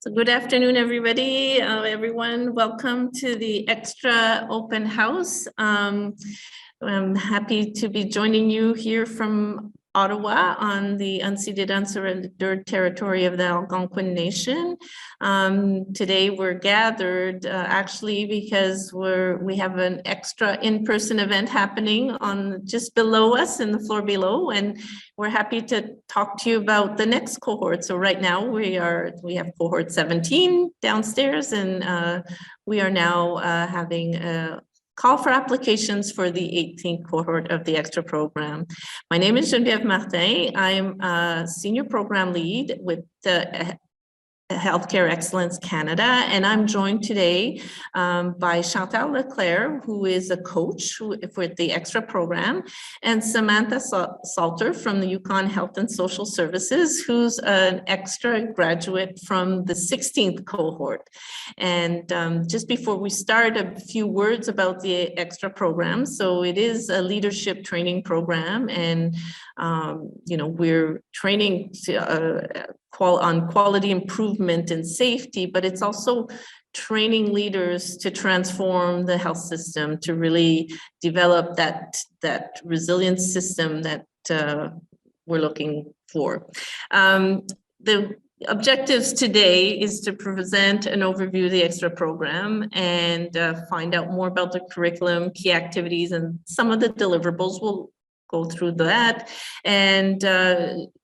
So good afternoon, everybody. Everyone, welcome to the extra open house. I'm happy to be joining you here from Ottawa on the unceded, unsurrendered territory of the Algonquin Nation. Today we're gathered actually because we have an extra in-person event happening on just below us in the floor below, and we're happy to talk to you about the next cohort. So right now we have cohort 17 downstairs, and we are now having a call for applications for the 18th cohort of the extra program. My name is Geneviève Martin. I'm a senior program lead with the Healthcare Excellence Canada, and I'm joined today by Chantal Leclerc, who is a coach for the extra program, and Samantha Salter from the Yukon Health and Social Services, who's an extra graduate from the 16th cohort. And just before we start, a few words about the extra program. So it is a leadership training program, and we're training on quality improvement and safety, but it's also training leaders to transform the health system, to really develop that resilient system that we're looking for. The objectives today is to present an overview of the extra program and find out more about the curriculum, key activities, and some of the deliverables. We'll go through that, and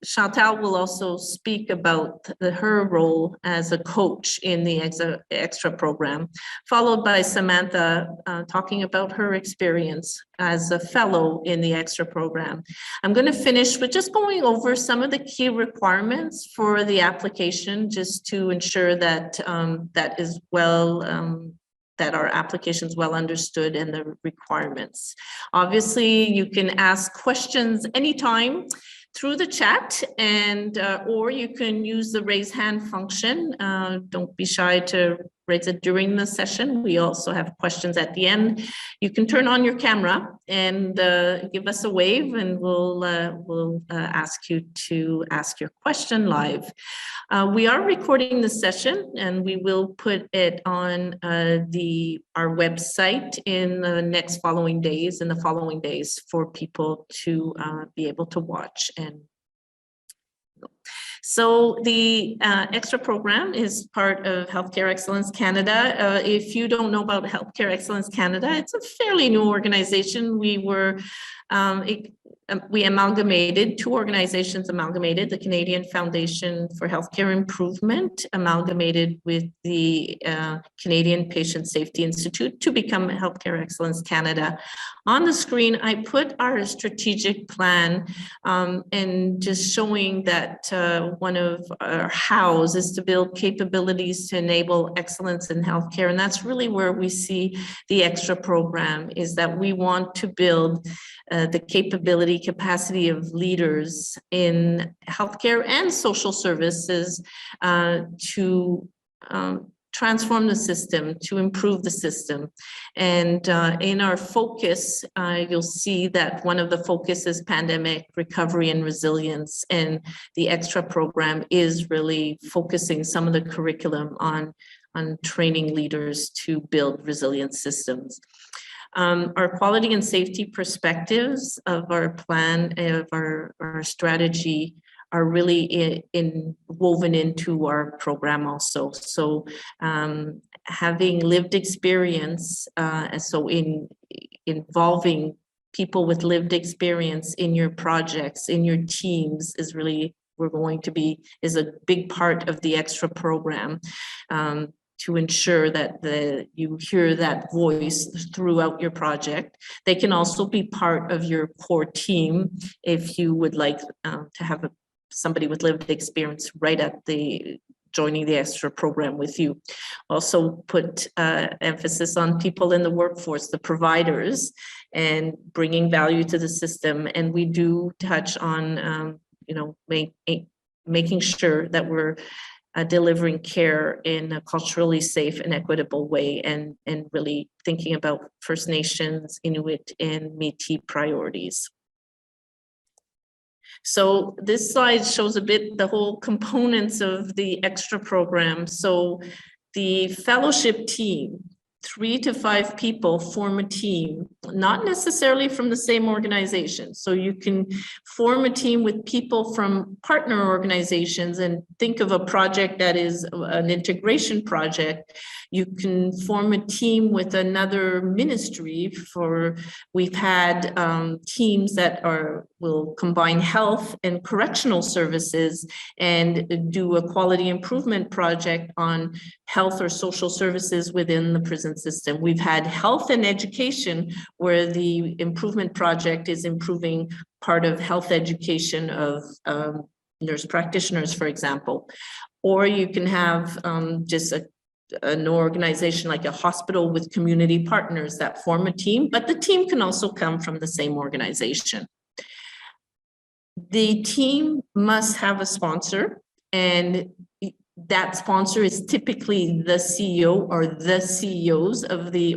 Chantal will also speak about her role as a coach in the extra program, followed by Samantha talking about her experience as a fellow in the extra program. I'm going to finish with just going over some of the key requirements for the application, just to ensure that that our application is well understood and the requirements. Obviously, you can ask questions anytime through the chat, and or you can use the raise hand function. Don't be shy to raise it during the session. We also have questions at the end. You can turn on your camera and give us a wave, and we'll ask you to ask your question live. We are recording the session, and we will put it on our website in the following days for people to be able to watch. And so the extra program is part of Healthcare Excellence Canada. If you don't know about Healthcare Excellence Canada, it's a fairly new organization. We amalgamated, two organizations amalgamated, the Canadian Foundation for Healthcare Improvement amalgamated with the Canadian Patient Safety Institute to become Healthcare Excellence Canada. On the screen, I put our strategic plan and just showing that one of our hows is to build capabilities to enable excellence in healthcare. And that's really where we see the extra program, is that we want to build the capacity of leaders in healthcare and social services to transform the system, to improve the system. And in our focus, you'll see that one of the focus is pandemic recovery and resilience, and the extra program is really focusing some of the curriculum on training leaders to build resilient systems. Our quality and safety perspectives of our plan, of our strategy, are really woven into our program also. So having lived experience, so involving people with lived experience in your projects, in your teams, is really is a big part of the extra program. To ensure that you hear that voice throughout your project. They can also be part of your core team if you would like to have somebody with lived experience right at joining the extra program with you. Also put emphasis on people in the workforce, the providers, and bringing value to the system. And we do touch on, making sure that we're delivering care in a culturally safe and equitable way, and really thinking about First Nations, Inuit, and Métis priorities. So this slide shows a bit the whole components of the extra program. So the fellowship team, 3 to 5 people form a team, not necessarily from the same organization. So you can form a team with people from partner organizations and think of a project that is an integration project. You can form a team with another ministry. We've had teams that will combine health and correctional services and do a quality improvement project on health or social services within the prison system. We've had health and education, where the improvement project is improving part of health education of nurse practitioners, for example. Or you can have just an organization like a hospital with community partners that form a team, but the team can also come from the same organization. The team must have a sponsor, and that sponsor is typically the CEO or the CEOs of the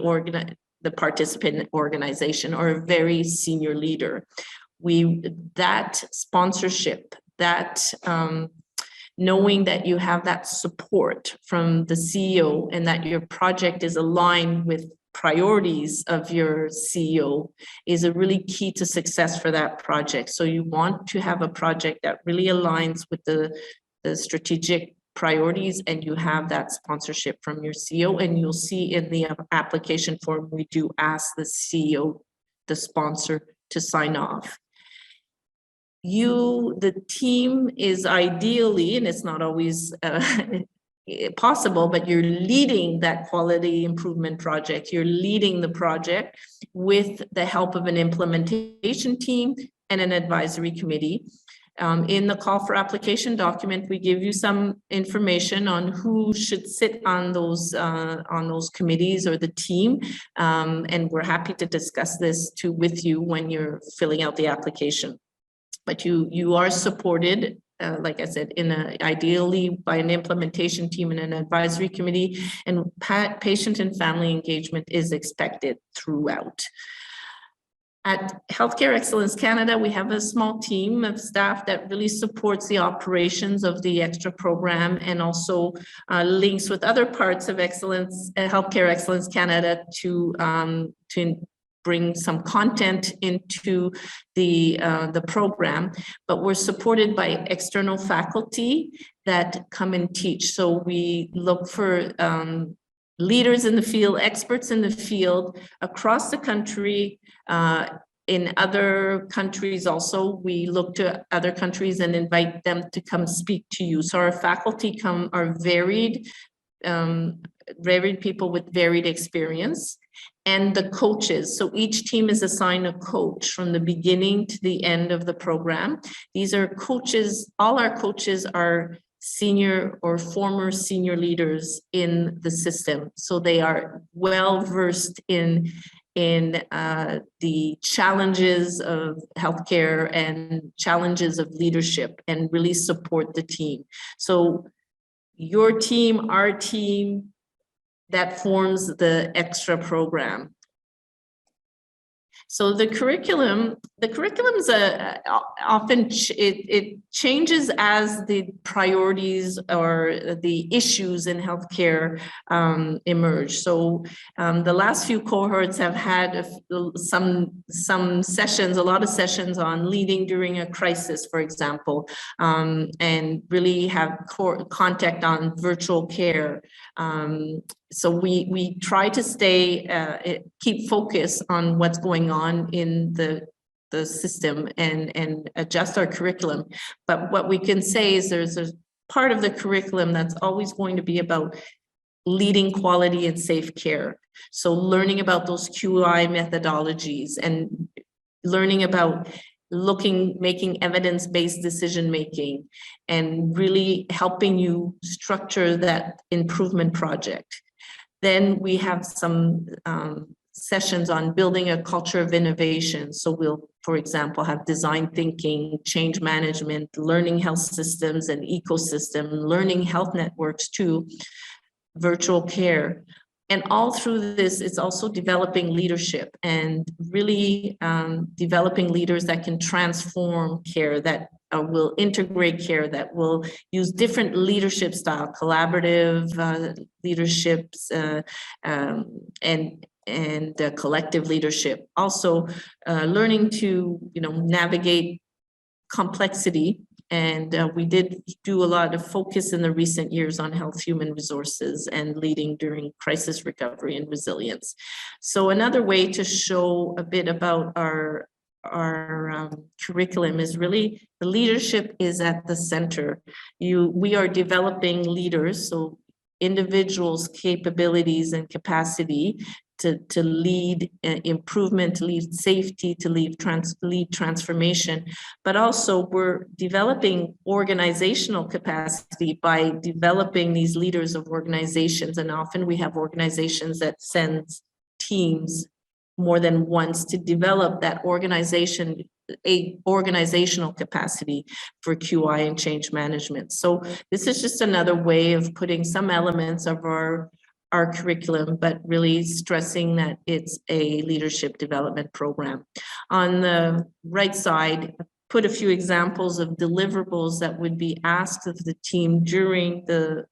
participant organization, or a very senior leader. That sponsorship, that knowing that you have that support from the CEO and that your project is aligned with priorities of your CEO is a really key to success for that project. So you want to have a project that really aligns with the strategic priorities, and you have that sponsorship from your CEO. And you'll see in the application form, we do ask the CEO, the sponsor, to sign off. The team is ideally, and it's not always possible, but you're leading that quality improvement project. You're leading the project with the help of an implementation team and an advisory committee. In the call for application document, we give you some information on who should sit on those committees or the team, and we're happy to discuss this with you when you're filling out the application. But you are supported, like I said, ideally by an implementation team and an advisory committee, and patient and family engagement is expected throughout. At Healthcare Excellence Canada, we have a small team of staff that really supports the operations of the extra program, and also links with other parts of Healthcare Excellence Canada to bring some content into the program. But we're supported by external faculty that come and teach. So we look for leaders in the field, experts in the field across the country. In other countries also, we look to other countries and invite them to come speak to you. So our faculty are varied people with varied experience, and the coaches. So each team is assigned a coach from the beginning to the end of the program. These are coaches. All our coaches are senior or former senior leaders in the system. So they are well versed in the challenges of healthcare and challenges of leadership, and really support the team. So your team, our team, that forms the extra program. So the curriculum is often it changes as the priorities or the issues in healthcare emerge. So the last few cohorts have had some sessions, a lot of sessions on leading during a crisis, for example, and really have contact on virtual care. So we try to keep focus on what's going on in the system and adjust our curriculum. But what we can say is there's a part of the curriculum that's always going to be about leading quality and safe care. So learning about those QI methodologies and learning about making evidence-based decision-making, and really helping you structure that improvement project. Then we have some sessions on building a culture of innovation. So we'll, for example, have design thinking, change management, learning health systems and ecosystem, learning health networks too, virtual care. And all through this, it's also developing leadership and really developing leaders that can transform care, that will integrate care, that will use different leadership style, collaborative leaderships, and collective leadership. Also, learning to navigate complexity. And we did do a lot of focus in the recent years on health, human resources, and leading during crisis recovery and resilience. So another way to show a bit about our curriculum is really the leadership is at the center. We are developing leaders, so individuals' capabilities and capacity to lead improvement, to lead safety, to lead transformation. But also we're developing organizational capacity by developing these leaders of organizations. And often we have organizations that send teams more than once to develop that organizational capacity for QI and change management. So this is just another way of putting some elements of our curriculum, but really stressing that it's a leadership development program. On the right side, put a few examples of deliverables that would be asked of the team during the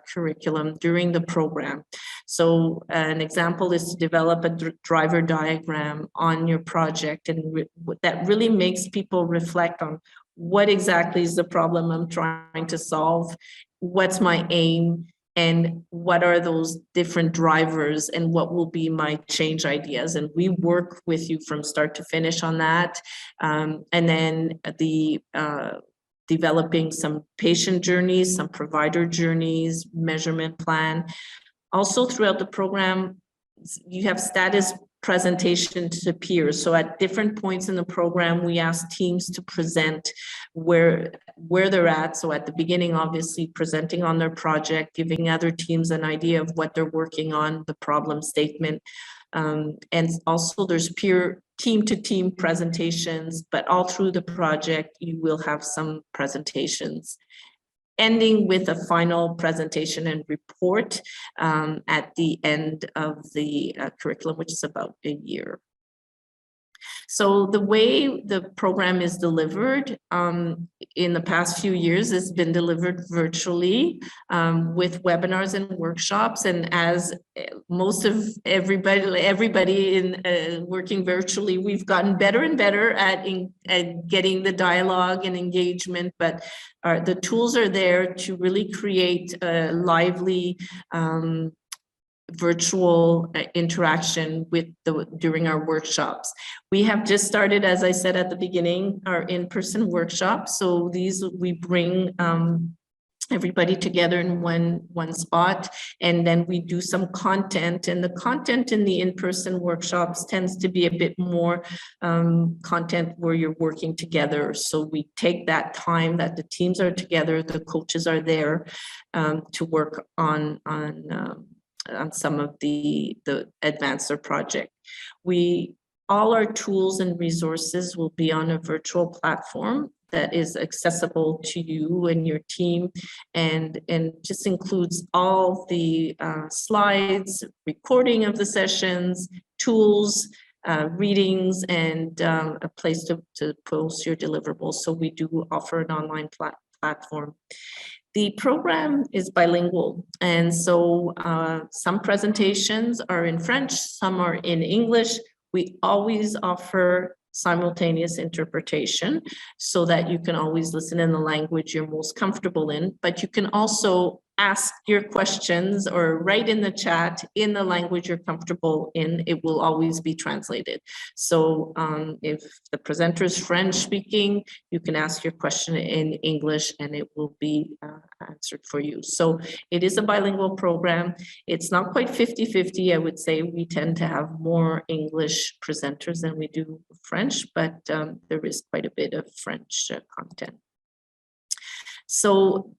curriculum, during the program. So an example is to develop a driver diagram on your project, and that really makes people reflect on what exactly is the problem I'm trying to solve, what's my aim, and what are those different drivers, and what will be my change ideas. And we work with you from start to finish on that. And then developing some patient journeys, some provider journeys, measurement plan. Also throughout the program, you have status presentation to peers. So at different points in the program, we ask teams to present where they're at. So at the beginning, obviously presenting on their project, giving other teams an idea of what they're working on, the problem statement. And also there's peer team-to-team presentations, but all through the project, you will have some presentations, ending with a final presentation and report at the end of the curriculum, which is about a year. So the way the program is delivered in the past few years has been delivered virtually with webinars and workshops. And as most of everybody in working virtually, we've gotten better and better at getting the dialogue and engagement, but the tools are there to really create a lively virtual interaction during our workshops. We have just started, as I said at the beginning, our in-person workshops. So these, we bring everybody together in one spot, and then we do some content. And the content in the in-person workshops tends to be a bit more content where you're working together. So we take that time that the teams are together, the coaches are there to work on some of the advancer project. All our tools and resources will be on a virtual platform that is accessible to you and your team, and just includes all the slides, recording of the sessions, tools, readings, and a place to post your deliverables. So we do offer an online platform. The program is bilingual, and so some presentations are in French, some are in English. We always offer simultaneous interpretation so that you can always listen in the language you're most comfortable in, but you can also ask your questions or write in the chat in the language you're comfortable in. It will always be translated. So if the presenter is French speaking, you can ask your question in English and it will be answered for you. So it is a bilingual program. It's not quite 50-50. I would say we tend to have more English presenters than we do French, but there is quite a bit of French content. So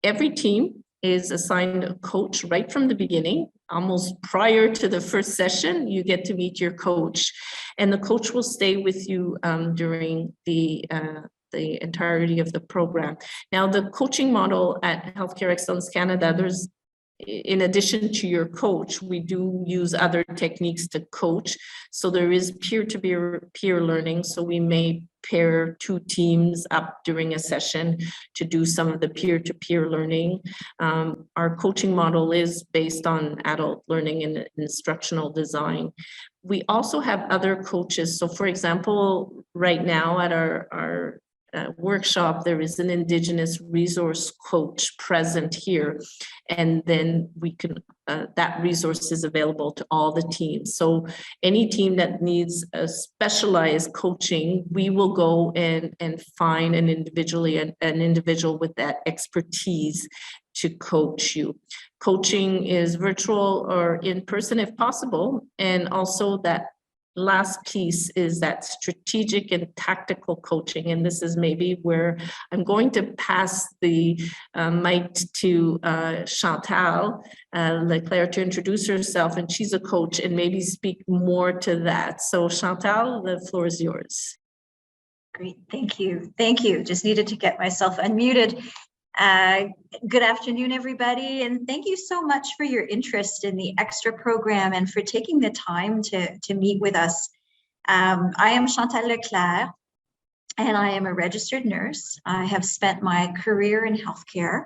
every team is assigned a coach right from the beginning. Almost prior to the first session, you get to meet your coach, and the coach will stay with you during the entirety of the program. Now, the coaching model at Healthcare Excellence Canada, there's in addition to your coach, we do use other techniques to coach. So there is peer learning. So we may pair two teams up during a session to do some of the peer-to-peer learning. Our coaching model is based on adult learning and instructional design. We also have other coaches. So for example, right now at our workshop, there is an Indigenous resource coach present here, and then we can that resource is available to all the teams. So any team that needs a specialized coaching, we will go and find an individual with that expertise to coach you. Coaching is virtual or in person if possible, and also that last piece is that strategic and tactical coaching. And this is maybe where I'm going to pass the mic to Chantal Leclerc to introduce herself, and she's a coach, and maybe speak more to that. So Chantal, the floor is yours. Great, thank you. Thank you. Just needed to get myself unmuted. Good afternoon, everybody, and thank you so much for your interest in the Extra program and for taking the time to meet with us. I am Chantal Leclerc, and I am a registered nurse. I have spent my career in healthcare.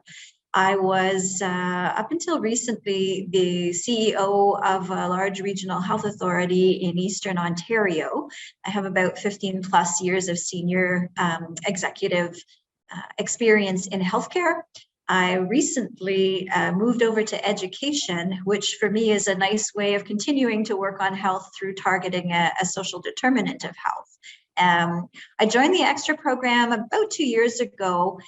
I was, up until recently, the CEO of a large regional health authority in Eastern Ontario. I have about 15 plus years of senior executive experience in healthcare. I recently moved over to education, which for me is a nice way of continuing to work on health through targeting a social determinant of health. I joined the Extra program about 2 years ago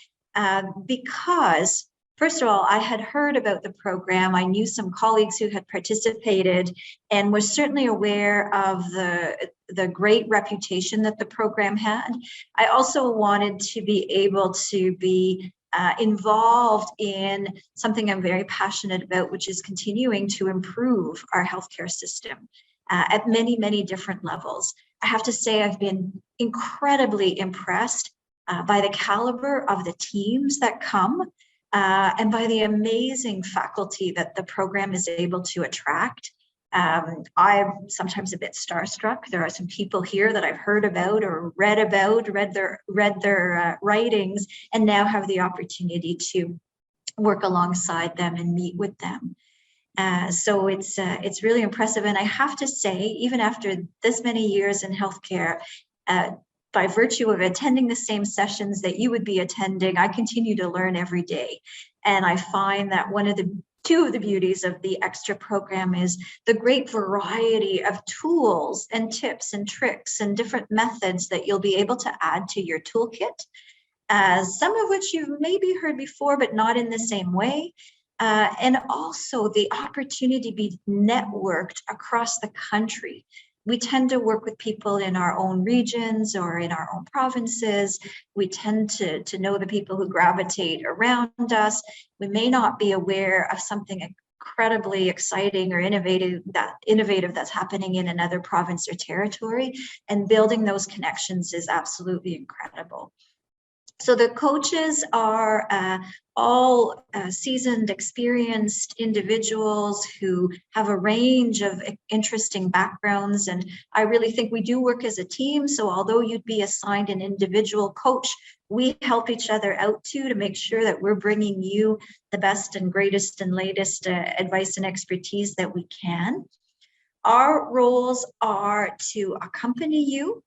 because, first of all, I had heard about the program. I knew some colleagues who had participated and was certainly aware of the great reputation that the program had. I also wanted to be able to be involved in something I'm very passionate about, which is continuing to improve our healthcare system at many, many different levels. I have to say I've been incredibly impressed by the caliber of the teams that come and by the amazing faculty that the program is able to attract. I'm sometimes a bit starstruck. There are some people here that I've heard about or read their writings, and now have the opportunity to work alongside them and meet with them. So it's really impressive. And I have to say, even after this many years in healthcare, by virtue of attending the same sessions that you would be attending, I continue to learn every day. And I find that two of the beauties of the Extra program is the great variety of tools and tips and tricks and different methods that you'll be able to add to your toolkit, some of which you've maybe heard before, but not in the same way. And also the opportunity to be networked across the country. We tend to work with people in our own regions or in our own provinces. We tend to know the people who gravitate around us. We may not be aware of something incredibly exciting or innovative that's happening in another province or territory. And building those connections is absolutely incredible. So the coaches are all seasoned, experienced individuals who have a range of interesting backgrounds. And I really think we do work as a team. So although you'd be assigned an individual coach, we help each other out too to make sure that we're bringing you the best and greatest and latest advice and expertise that we can. Our roles are to accompany you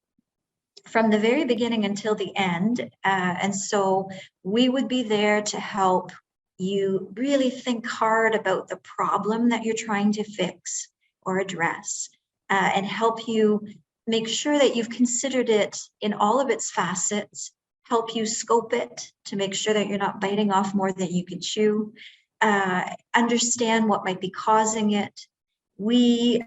from the very beginning until the end. And so we would be there to help you really think hard about the problem that you're trying to fix or address, and help you make sure that you've considered it in all of its facets, help you scope it to make sure that you're not biting off more than you can chew, understand what might be causing it. We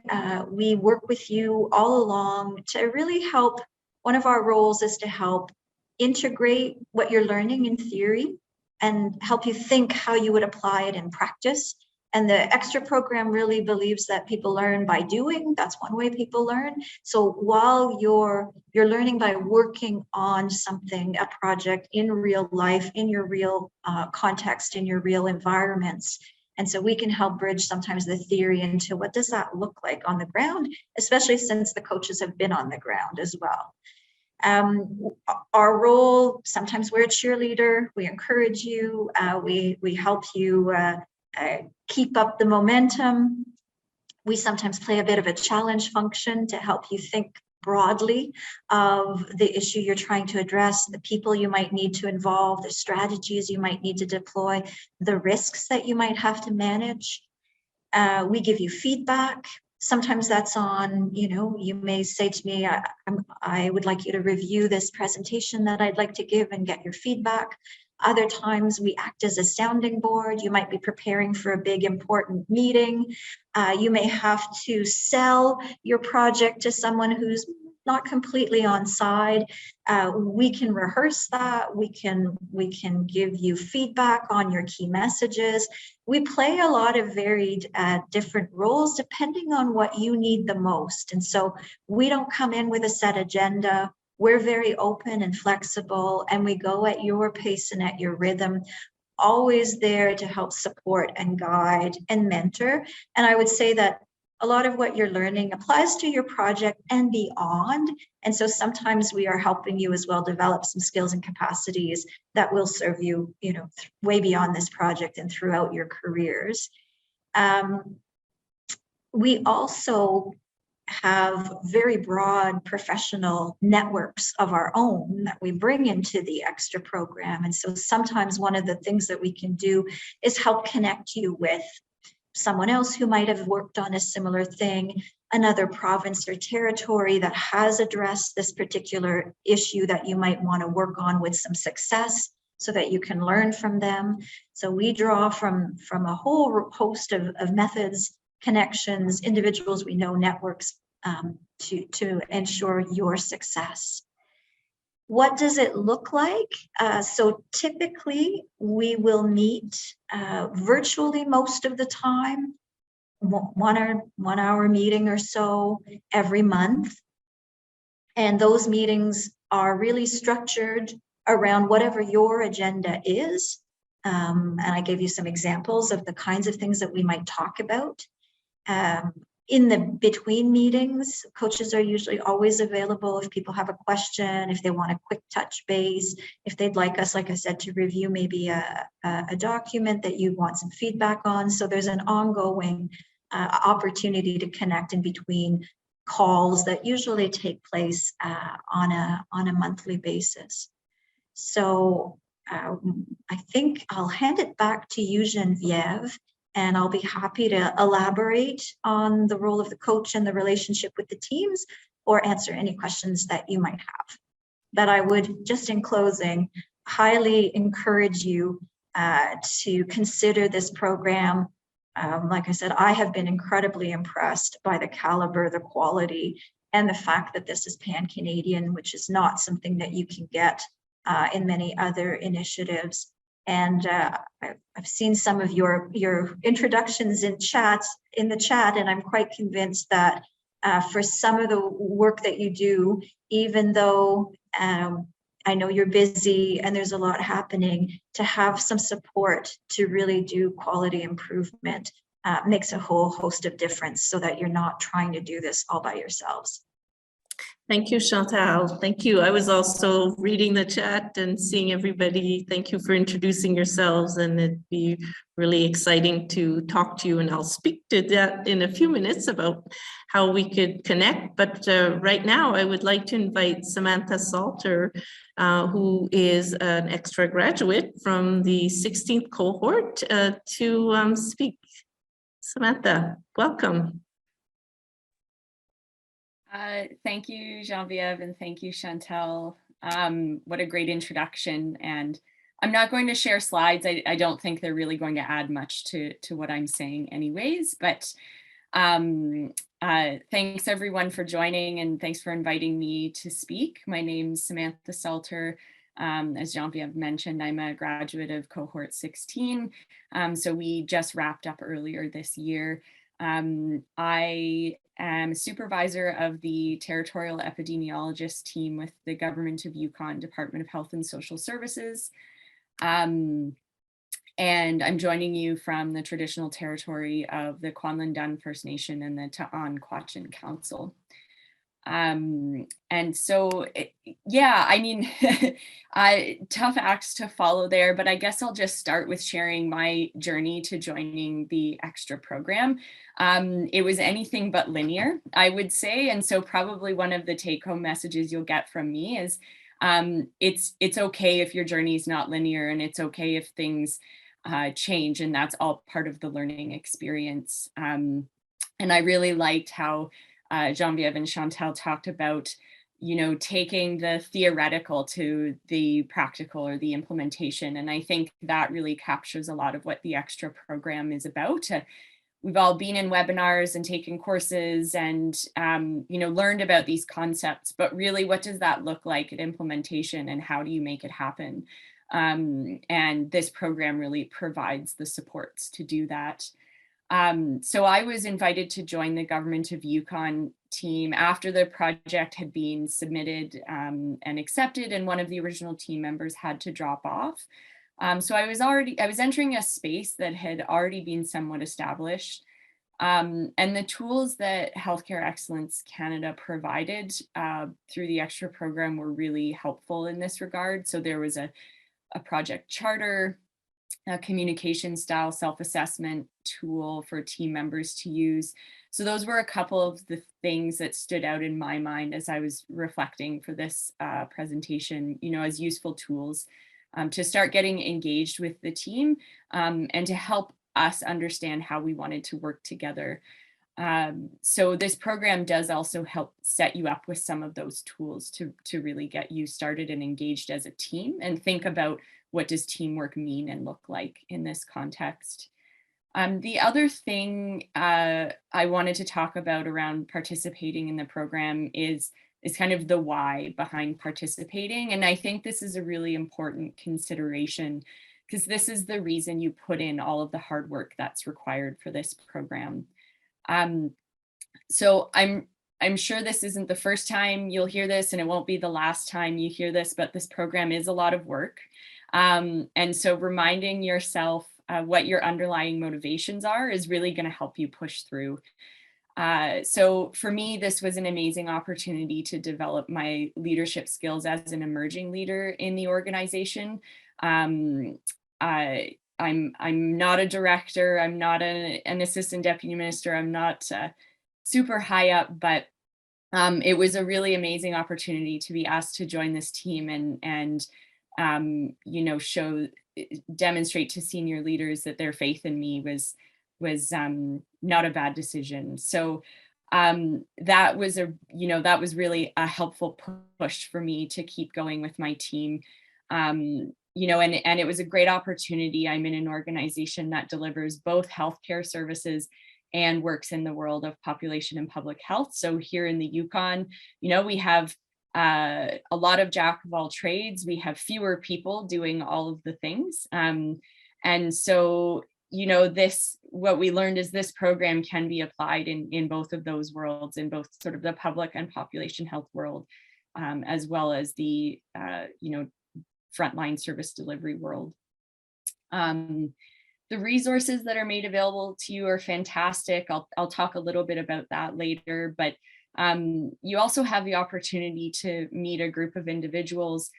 work with you all along to really help. One of our roles is to help integrate what you're learning in theory and help you think how you would apply it in practice. And the Extra program really believes that people learn by doing. That's one way people learn. So while you're learning by working on something, a project in real life, in your real context, in your real environments, And so we can help bridge sometimes the theory into what does that look like on the ground, especially since the coaches have been on the ground as well. Our role, sometimes we're a cheerleader, we encourage you, we help you keep up the momentum. We sometimes play a bit of a challenge function to help you think broadly of the issue you're trying to address, the people you might need to involve, the strategies you might need to deploy, the risks that you might have to manage. We give you feedback. Sometimes that's on, you may say to me, I would like you to review this presentation that I'd like to give and get your feedback. Other times we act as a sounding board. You might be preparing for a big important meeting. You may have to sell your project to someone who's not completely on side. We can rehearse that. We can give you feedback on your key messages. We play a lot of varied different roles depending on what you need the most. And so we don't come in with a set agenda. We're very open and flexible, and we go at your pace and at your rhythm, always there to help support and guide and mentor. And I would say that a lot of what you're learning applies to your project and beyond. And so sometimes we are helping you as well develop some skills and capacities that will serve you, way beyond this project and throughout your careers. We also have very broad professional networks of our own that we bring into the extra program. And so sometimes one of the things that we can do is help connect you with someone else who might have worked on a similar thing, another province or territory that has addressed this particular issue that you might want to work on with some success so that you can learn from them. So we draw from a whole host of methods, connections, individuals we know, networks, to ensure your success. What does it look like? So typically we will meet virtually most of the time, 1 hour meeting or so every month. And those meetings are really structured around whatever your agenda is. And I gave you some examples of the kinds of things that we might talk about. In the between meetings, coaches are usually always available if people have a question, if they want a quick touch base, if they'd like us, like I said, to review maybe a document that you want some feedback on. So there's an ongoing opportunity to connect in between calls that usually take place on a monthly basis. So I think I'll hand it back to you, Geneviève, and I'll be happy to elaborate on the role of the coach and the relationship with the teams, or answer any questions that you might have. But I would, just in closing, highly encourage you to consider this program. Like I said, I have been incredibly impressed by the caliber, the quality, and the fact that this is pan-Canadian, which is not something that you can get in many other initiatives. And I've seen some of your introductions in the chat, and I'm quite convinced that for some of the work that you do, even though I know you're busy and there's a lot happening, to have some support to really do quality improvement makes a whole host of difference, so that you're not trying to do this all by yourselves. Thank you, Chantal. Thank you. I was also reading the chat and seeing everybody. Thank you for introducing yourselves, and it'd be really exciting to talk to you, and I'll speak to that in a few minutes about how we could connect. But right now I would like to invite Samantha Salter, who is an extra graduate from the 16th cohort, to speak. Samantha, welcome. Thank you, Geneviève, and thank you, Chantal. What a great introduction. And I'm not going to share slides. I don't think they're really going to add much to what I'm saying anyways, but thanks everyone for joining, and thanks for inviting me to speak. My name's Samantha Salter. As Geneviève mentioned, I'm a graduate of cohort 16. So we just wrapped up earlier this year. I am a supervisor of the territorial epidemiologist team with the Government of Yukon Department of Health and Social Services. And I'm joining you from the traditional territory of the Kwanlin First Nation and the Ta'an Council. And so, yeah, I mean, tough acts to follow there, but I guess I'll just start with sharing my journey to joining the extra program. It was anything but linear, I would say. And so probably one of the take home messages you'll get from me is it's okay if your journey is not linear, and it's okay if things change, and that's all part of the learning experience. And I really liked how Geneviève and Chantal talked about, taking the theoretical to the practical or the implementation. And I think that really captures a lot of what the extra program is about. We've all been in webinars and taken courses and, learned about these concepts, but really what does that look like at implementation, and how do you make it happen? And this program really provides the supports to do that. So I was invited to join the Government of Yukon team after the project had been submitted and accepted, and one of the original team members had to drop off. So I was entering a space that had already been somewhat established. And the tools that Healthcare Excellence Canada provided through the extra program were really helpful in this regard. So there was a project charter, a communication style self-assessment tool for team members to use. So those were a couple of the things that stood out in my mind as I was reflecting for this presentation, as useful tools to start getting engaged with the team and to help us understand how we wanted to work together. So this program does also help set you up with some of those tools to really get you started and engaged as a team, and think about what does teamwork mean and look like in this context. The other thing I wanted to talk about around participating in the program is kind of the why behind participating. And I think this is a really important consideration, because this is the reason you put in all of the hard work that's required for this program. So I'm sure this isn't the first time you'll hear this, and it won't be the last time you hear this, but this program is a lot of work. And so reminding yourself what your underlying motivations are is really going to help you push through. So for me, this was an amazing opportunity to develop my leadership skills as an emerging leader in the organization. I'm not a director. I'm not an assistant deputy minister. I'm not super high up, but it was a really amazing opportunity to be asked to join this team and demonstrate to senior leaders that their faith in me was not a bad decision. So that was really a helpful push for me to keep going with my team. And it was a great opportunity. I'm in an organization that delivers both healthcare services and works in the world of population and public health. So here in the Yukon, we have a lot of jack of all trades. We have fewer people doing all of the things. And so, what we learned is this program can be applied in both of those worlds, in both sort of the public and population health world, as well as the, frontline service delivery world. The resources that are made available to you are fantastic. I'll talk a little bit about that later, but you also have the opportunity to meet a group of individuals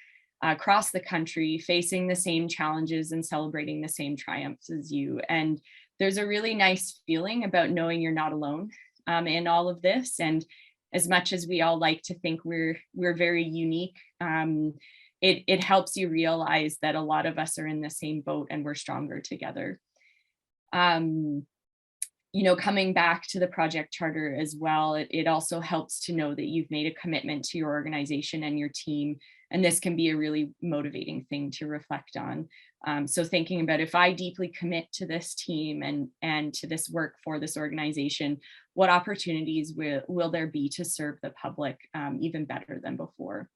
across the country facing the same challenges and celebrating the same triumphs as you. And there's a really nice feeling about knowing you're not alone in all of this. And as much as we all like to think we're very unique, it helps you realize that a lot of us are in the same boat and we're stronger together. Coming back to the project charter as well, it also helps to know that you've made a commitment to your organization and your team. And this can be a really motivating thing to reflect on. So thinking about, if I deeply commit to this team and to this work for this organization, what opportunities will there be to serve the public even better than before?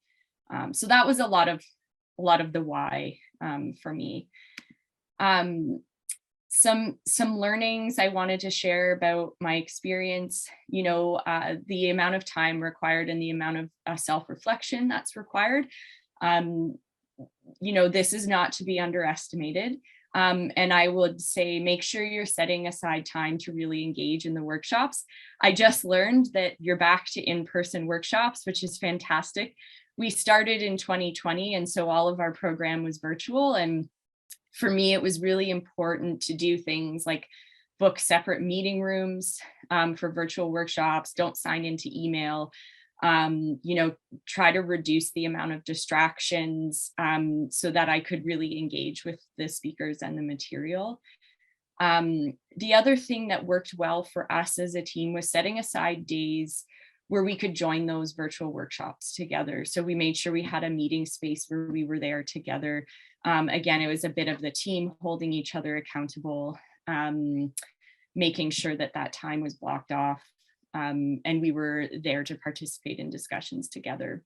So that was a lot of the why for me. Some learnings I wanted to share about my experience, the amount of time required and the amount of self-reflection that's required. This is not to be underestimated. And I would say, make sure you're setting aside time to really engage in the workshops. I just learned that you're back to in-person workshops, which is fantastic. We started in 2020, and so all of our program was virtual. And for me, it was really important to do things like book separate meeting rooms for virtual workshops, don't sign into email, try to reduce the amount of distractions so that I could really engage with the speakers and the material. The other thing that worked well for us as a team was setting aside days where we could join those virtual workshops together. So we made sure we had a meeting space where we were there together. Again, it was a bit of the team holding each other accountable, making sure that that time was blocked off, and we were there to participate in discussions together.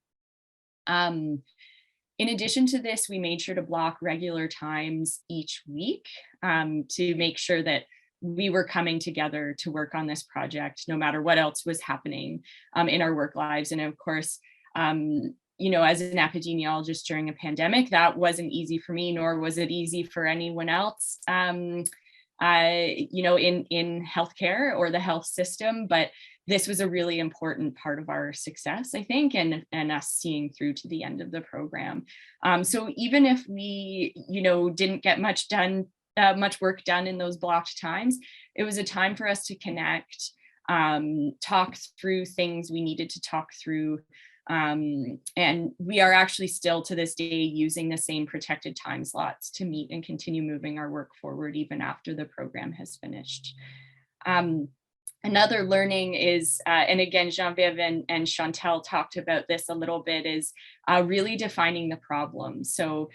In addition to this, we made sure to block regular times each week to make sure that we were coming together to work on this project, no matter what else was happening in our work lives. And of course, as an epidemiologist during a pandemic, that wasn't easy for me, nor was it easy for anyone else, in healthcare or the health system. But this was a really important part of our success, I think, and us seeing through to the end of the program. So even if we, didn't get much work done in those blocked times, it was a time for us to connect, talk through things we needed to talk through. And we are actually still to this day using the same protected time slots to meet and continue moving our work forward even after the program has finished. Another learning is, and again, Geneviève and Chantal talked about this a little bit, is really defining the problem. So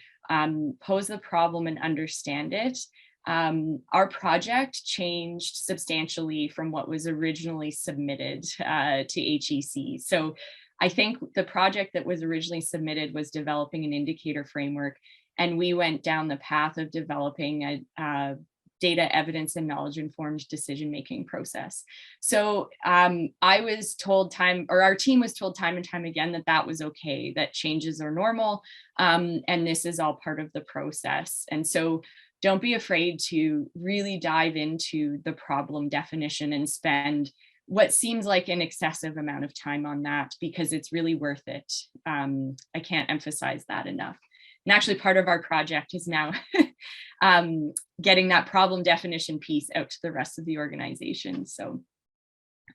pose the problem and understand it. Our project changed substantially from what was originally submitted to HEC. So I think the project that was originally submitted was developing an indicator framework, and we went down the path of developing a data, evidence, and knowledge-informed decision-making process. So I was told our team was told time and time again that that was okay, that changes are normal, and this is all part of the process. And so don't be afraid to really dive into the problem definition and spend what seems like an excessive amount of time on that, because it's really worth it. I can't emphasize that enough. And actually part of our project is now getting that problem definition piece out to the rest of the organization. So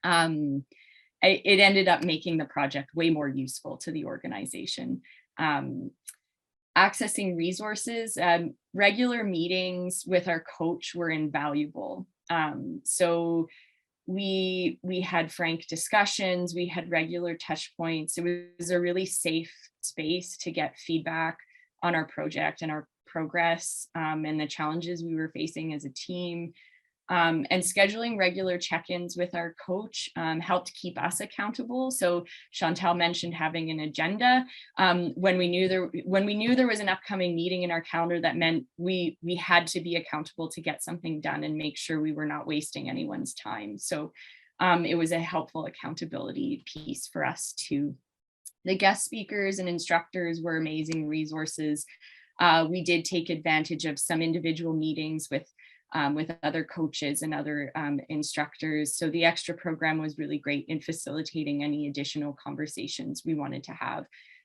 it ended up making the project way more useful to the organization. Accessing resources, regular meetings with our coach were invaluable. So we had frank discussions, we had regular touch points. It was a really safe space to get feedback on our project and our progress and the challenges we were facing as a team. And scheduling regular check-ins with our coach helped keep us accountable. So Chantal mentioned having an agenda. When we knew there was an upcoming meeting in our calendar, that meant we had to be accountable to get something done and make sure we were not wasting anyone's time. So it was a helpful accountability piece for us too. The guest speakers and instructors were amazing resources. We did take advantage of some individual meetings with other coaches and other instructors. So the extra program was really great in facilitating any additional conversations we wanted to have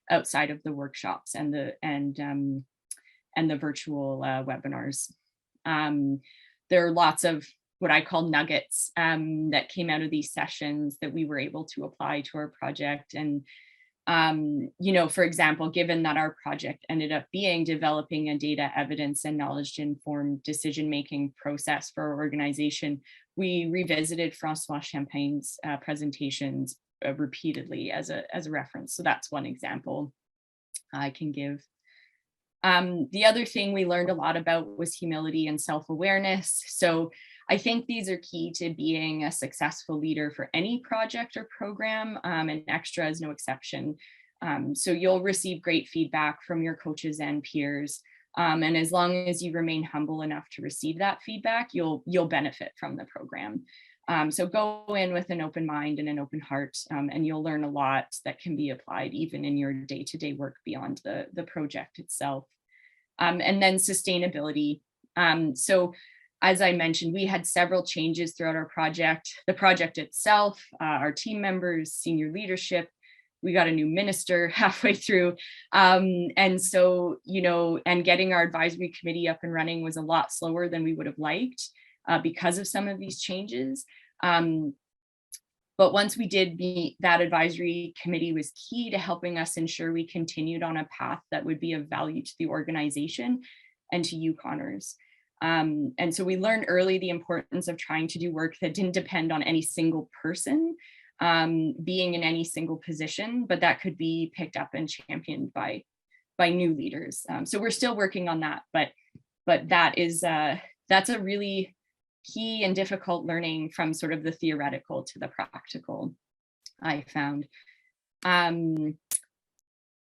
outside of the workshops and the virtual webinars. There are lots of what I call nuggets that came out of these sessions that we were able to apply to our project. And for example, given that our project ended up being developing a data, evidence, and knowledge-informed decision-making process for our organization, we revisited Francois Champagne's presentations repeatedly as a reference. So that's one example I can give. The other thing we learned a lot about was humility and self-awareness. So I think these are key to being a successful leader for any project or program, and Extra is no exception. So you'll receive great feedback from your coaches and peers. And as long as you remain humble enough to receive that feedback, you'll benefit from the program. So go in with an open mind and an open heart, and you'll learn a lot that can be applied even in your day-to-day work beyond the project itself. And then sustainability. So as I mentioned, we had several changes throughout our project. The project itself, our team members, senior leadership, we got a new minister halfway through. And so, and getting our advisory committee up and running was a lot slower than we would have liked because of some of these changes. But once we did meet, that advisory committee was key to helping us ensure we continued on a path that would be of value to the organization and to Yukoners. And so we learned early the importance of trying to do work that didn't depend on any single person being in any single position, but that could be picked up and championed by new leaders. So we're still working on that, but that is that's a really key and difficult learning from sort of the theoretical to the practical, I found. And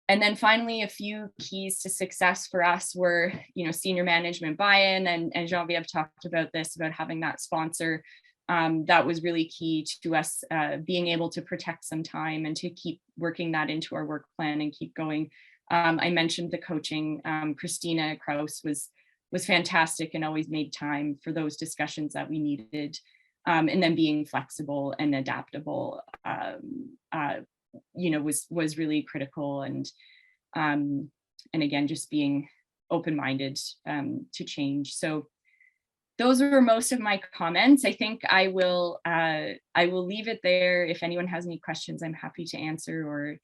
then finally, a few keys to success for us were, senior management buy-in, and Geneviève talked about this, about having that sponsor. That was really key to us being able to protect some time and to keep working that into our work plan and keep going. I mentioned the coaching. Christina Kraus was fantastic and always made time for those discussions that we needed. And then being flexible and adaptable, was really critical. And again, just being open-minded to change. So those were most of my comments. I think I will leave it there. If anyone has any questions, I'm happy to answer, or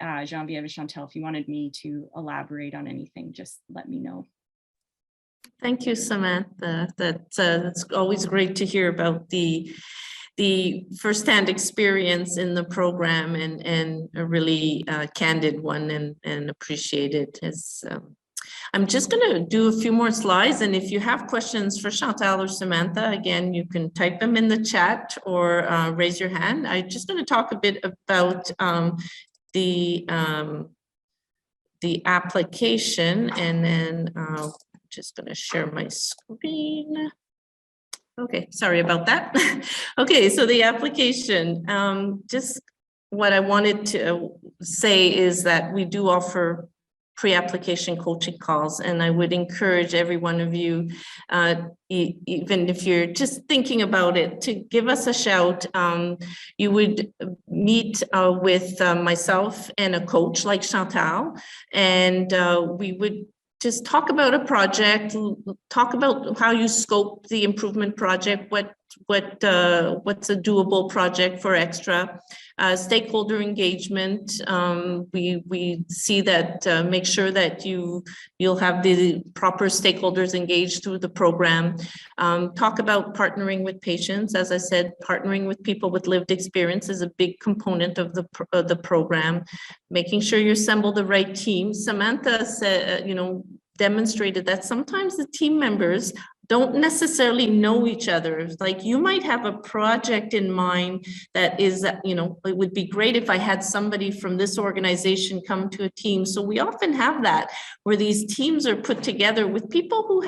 Geneviève or Chantal, if you wanted me to elaborate on anything, just let me know. Thank you, Samantha. That's always great to hear about the firsthand experience in the program, and a really candid one, and appreciated. I'm just going to do a few more slides, and if you have questions for Chantal or Samantha, again, you can type them in the chat or raise your hand. I'm just going to talk a bit about the application, and then just going to share my screen. Okay, sorry about that. Okay, so the application, just what I wanted to say is that we do offer pre-application coaching calls, and I would encourage every one of you, even if you're just thinking about it, to give us a shout. You would meet with myself and a coach like Chantal, and we would just talk about a project, talk about how you scope the improvement project, what's a doable project for Extra. Stakeholder engagement, we see that, make sure that you'll have the proper stakeholders engaged through the program. Talk about partnering with patients. As I said, partnering with people with lived experience is a big component of the program. Making sure you assemble the right team. Samantha said, demonstrated that sometimes the team members don't necessarily know each other. Like, you might have a project in mind that is, it would be great if I had somebody from this organization come to a team. So we often have that, where these teams are put together with people who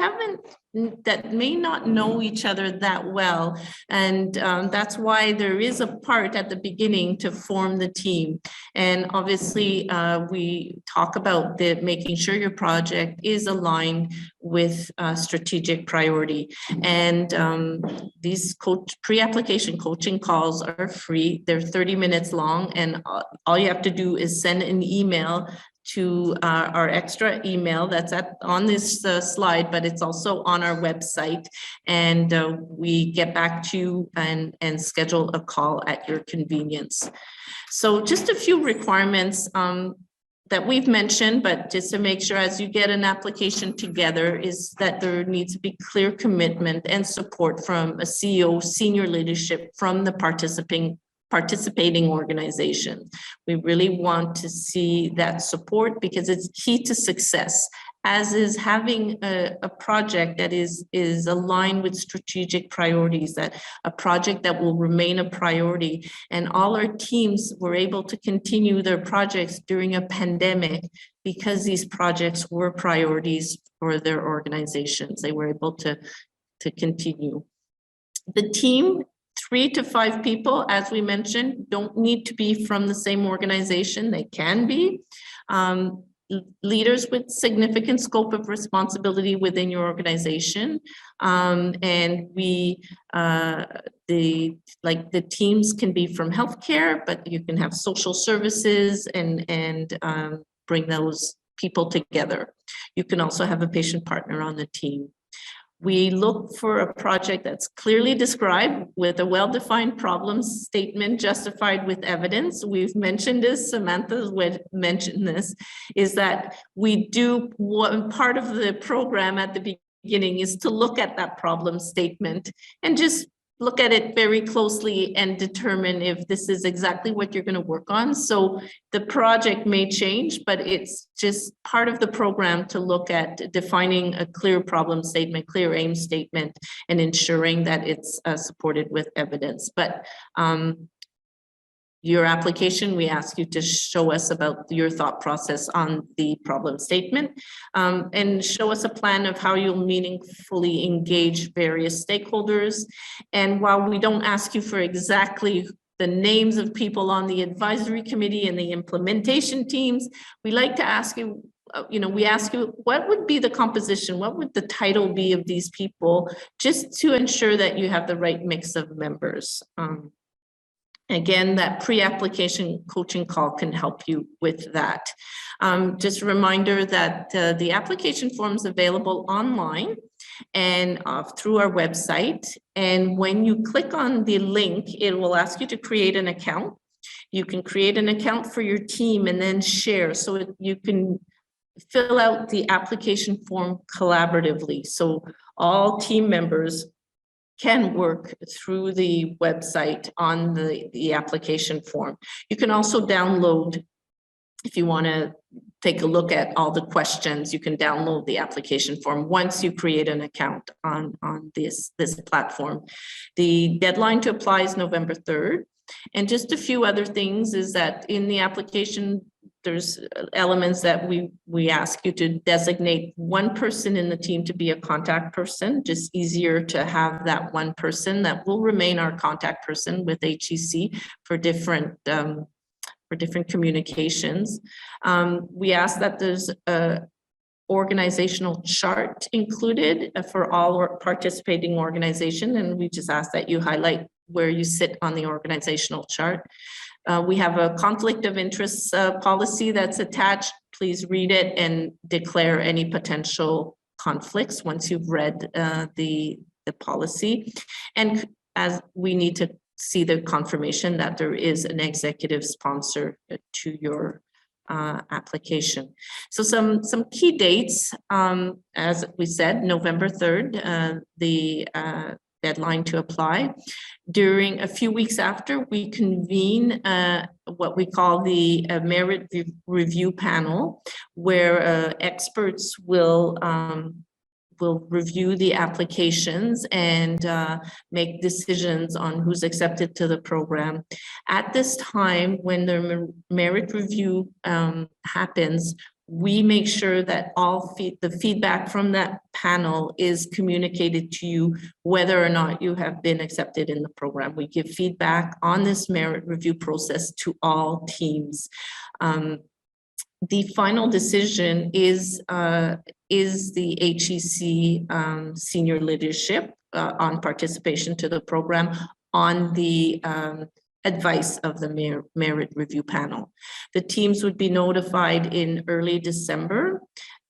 that may not know each other that well. And that's why there is a part at the beginning to form the team. And obviously we talk about making sure your project is aligned with strategic priority. And these pre-application coaching calls are free. They're 30 minutes long, and all you have to do is send an email to our Extra email that's on this slide, but it's also on our website, and we get back to you and schedule a call at your convenience. So just a few requirements that we've mentioned, but just to make sure as you get an application together, is that there needs to be clear commitment and support from a CEO, senior leadership from the participating organization. We really want to see that support, because it's key to success, as is having a project that is aligned with strategic priorities, that a project that will remain a priority. And all our teams were able to continue their projects during a pandemic because these projects were priorities for their organizations. They were able to continue. The team, 3 to 5 people, as we mentioned, don't need to be from the same organization. They can be. leaders with significant scope of responsibility within your organization. And the teams can be from healthcare, but you can have social services and bring those people together. You can also have a patient partner on the team. We look for a project that's clearly described with a well-defined problem statement justified with evidence. We've mentioned this, Samantha mentioned this, is that we do, one part of the program at the beginning is to look at that problem statement and just look at it very closely and determine if this is exactly what you're going to work on. So the project may change, but it's just part of the program to look at defining a clear problem statement, clear aim statement, and ensuring that it's supported with evidence. But your application, we ask you to show us about your thought process on the problem statement, and show us a plan of how you'll meaningfully engage various stakeholders. And while we don't ask you for exactly the names of people on the advisory committee and the implementation teams, we like to ask you, we ask you, what would be the composition? What would the title be of these people, just to ensure that you have the right mix of members? Again, that pre-application coaching call can help you with that. Just a reminder that the application form is available online and through our website. And when you click on the link, it will ask you to create an account. You can create an account for your team and then share. So you can fill out the application form collaboratively. So all team members can work through the website on the application form. You can also download, if you want to take a look at all the questions, you can download the application form once you create an account on this platform. The deadline to apply is November 3rd. And just a few other things is that in the application, there's elements that we ask you to designate one person in the team to be a contact person, just easier to have that one person that will remain our contact person with HEC for different communications. We ask that there's a organizational chart included for all participating organization, and we just ask that you highlight where you sit on the organizational chart. We have a conflict of interests policy that's attached. Please read it and declare any potential conflicts once you've read the policy. And as we need to see the confirmation that there is an executive sponsor to your application. So some key dates, as we said, November 3rd, the deadline to apply. During a few weeks after, we convene what we call the merit review panel, where experts will review the applications and make decisions on who's accepted to the program. At this time, when the merit review happens, we make sure that all the feedback from that panel is communicated to you, whether or not you have been accepted in the program. We give feedback on this merit review process to all teams. The final decision is the HEC senior leadership on participation to the program on the advice of the merit review panel. The teams would be notified in early December,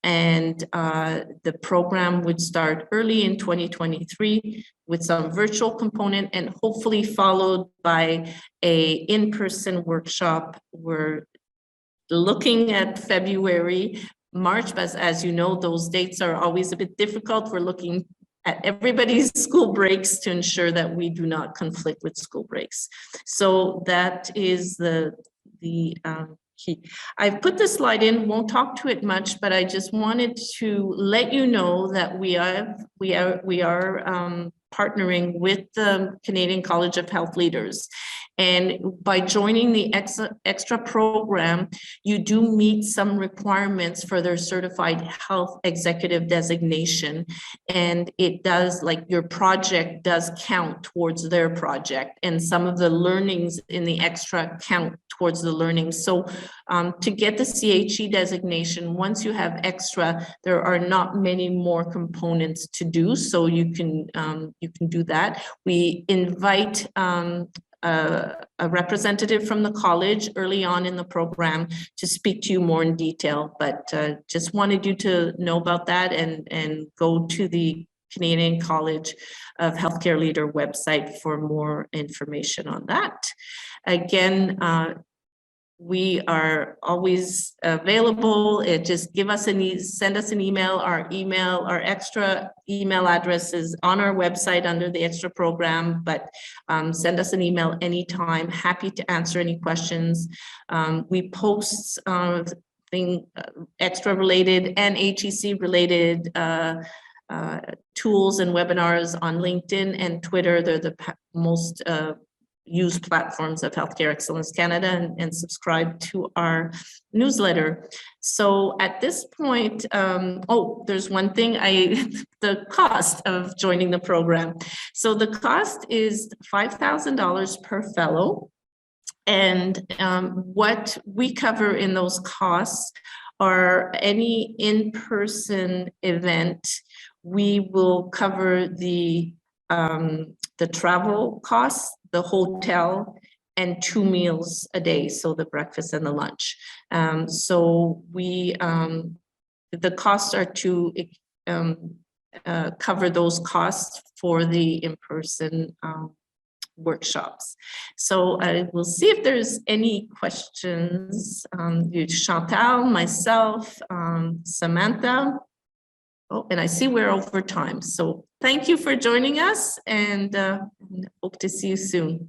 and the program would start early in 2023 with some virtual component and hopefully followed by a in-person workshop. We're looking at February, March, but as you know, those dates are always a bit difficult. We're looking at everybody's school breaks to ensure that we do not conflict with school breaks. So that is the key. I've put this slide in, won't talk to it much, but I just wanted to let you know that we are partnering with the Canadian College of Health Leaders. And by joining the extra program, you do meet some requirements for their certified health executive designation. And it does, like, your project does count towards their project, and some of the learnings in the extra count towards the learning. So to get the CHE designation, once you have extra, there are not many more components to do. So you can do that. We invite a representative from the college early on in the program to speak to you more in detail, but just wanted you to know about that, and go to the Canadian College of Healthcare Leader website for more information on that. Again, we are always available. Just send us an email. Our extra email address is on our website under the extra program, but send us an email anytime. Happy to answer any questions. We post extra related and HEC related tools and webinars on LinkedIn and Twitter. They're the most used platforms of Healthcare Excellence Canada, and subscribe to our newsletter. So at this point, there's one thing, the cost of joining the program. So the cost is $5,000 per fellow. And what we cover in those costs are any in-person event. We will cover the travel costs, the hotel, and 2 meals a day, so the breakfast and the lunch. So the costs are to cover those costs for the in-person workshops. So I will see if there's any questions. Chantal, myself, Samantha. Oh, and I see we're over time. So thank you for joining us, and hope to see you soon.